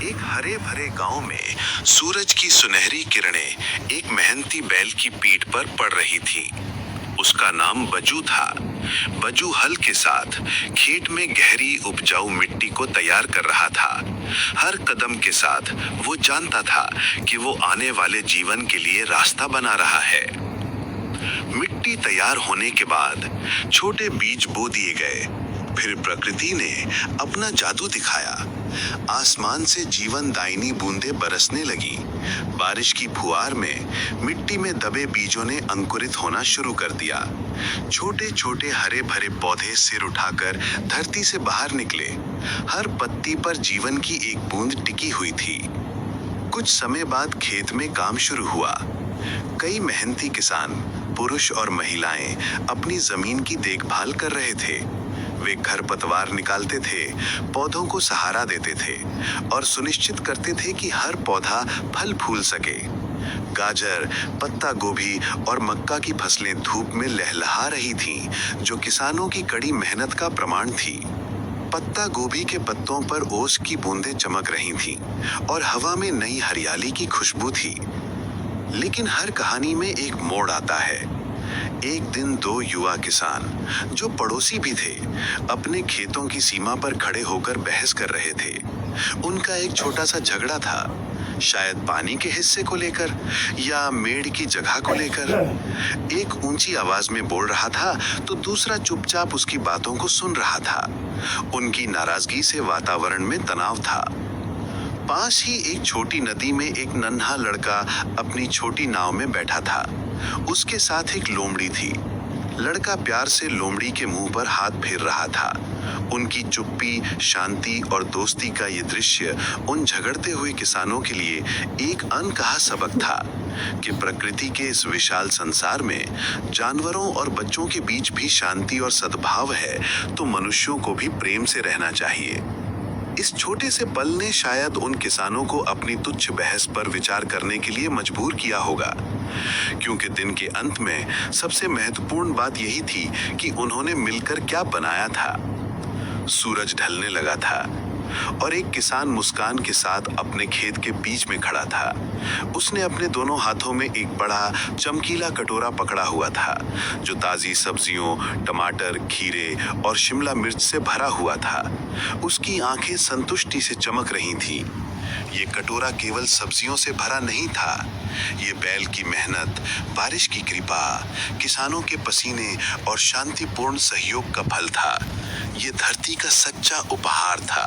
एक हरे भरे गांव में सूरज की सुनहरी किरणें एक मेहनती बैल की पीठ पर पड़ रही थी। उसका नाम बजू था। बजू हल के साथ खेत में गहरी उपजाऊ मिट्टी को तैयार कर रहा था। हर कदम के साथ वो जानता था कि वो आने वाले जीवन के लिए रास्ता बना रहा है। मिट्टी तैयार होने के बाद छोटे बीज बो दिए गए। फिर प्रकृति ने अपना जादू दिखाया। आसमान से जीवनदायिनी बूंदें बरसने लगी। बारिश की फुहार में मिट्टी में दबे बीजों ने अंकुरित होना शुरू कर दिया। छोटे छोटे हरे भरे पौधे सिर उठाकर धरती से बाहर निकले। हर पत्ती पर जीवन की एक बूंद टिकी हुई थी। कुछ समय बाद खेत में काम शुरू हुआ। कई मेहनती किसान, पुरुष और महिलाएं अपनी जमीन की देखभाल कर रहे थे। वे खरपतवार निकालते थे, पौधों को सहारा देते थे और सुनिश्चित करते थे कि हर पौधा फल फूल सके। गाजर, पत्ता गोभी और मक्का की फसलें धूप में लहलहा रही थीं, जो किसानों की कड़ी मेहनत का प्रमाण थी। पत्ता गोभी के पत्तों पर ओस की बूंदें चमक रही थीं और हवा में नई हरियाली की खुशबू थी। लेकिन हर कहानी में एक मोड़ आता है। एक दिन दो युवा किसान, जो पड़ोसी भी थे, अपने खेतों की सीमा पर खड़े होकर बहस कर रहे थे। उनका एक छोटा सा झगड़ा था, शायद पानी के हिस्से को लेकर या मेड़ की जगह को लेकर। एक ऊंची आवाज में बोल रहा था तो दूसरा चुपचाप उसकी बातों को सुन रहा था। उनकी नाराजगी से वातावरण में तनाव था। पास ही एक छोटी नदी में एक नन्हा लड़का अपनी छोटी नाव में बैठा था। उसके साथ एक लोमड़ी थी। लड़का प्यार से लोमड़ी के मुंह पर हाथ फेर रहा था। उनकी चुप्पी, शांति और दोस्ती का ये दृश्य उन झगड़ते हुए किसानों के लिए एक अनकहा सबक था कि प्रकृति के इस विशाल संसार में जानवरों और बच्चों के बीच भी शांति और सद्भाव है, तो मनुष्यों को भी प्रेम से रहना चाहिए। इस छोटे से पल ने शायद उन किसानों को अपनी तुच्छ बहस पर विचार करने के लिए मजबूर किया होगा, क्योंकि दिन के अंत में सबसे महत्वपूर्ण बात यही थी कि उन्होंने मिलकर क्या बनाया था। सूरज ढलने लगा था और एक किसान मुस्कान के साथ अपने खेत के बीच में खड़ा था। उसने अपने दोनों हाथों में एक बड़ा चमकीला कटोरा पकड़ा हुआ था, जो ताजी सब्जियों, टमाटर, खीरे और शिमला मिर्च से भरा हुआ था। उसकी आंखें संतुष्टि से चमक रही थीं। ये कटोरा केवल सब्जियों से भरा नहीं था, ये बैल की मेहनत, बारिश की कृपा, किसानों के पसीने और शांतिपूर्ण सहयोग का फल था। ये धरती का सच्चा उपहार था।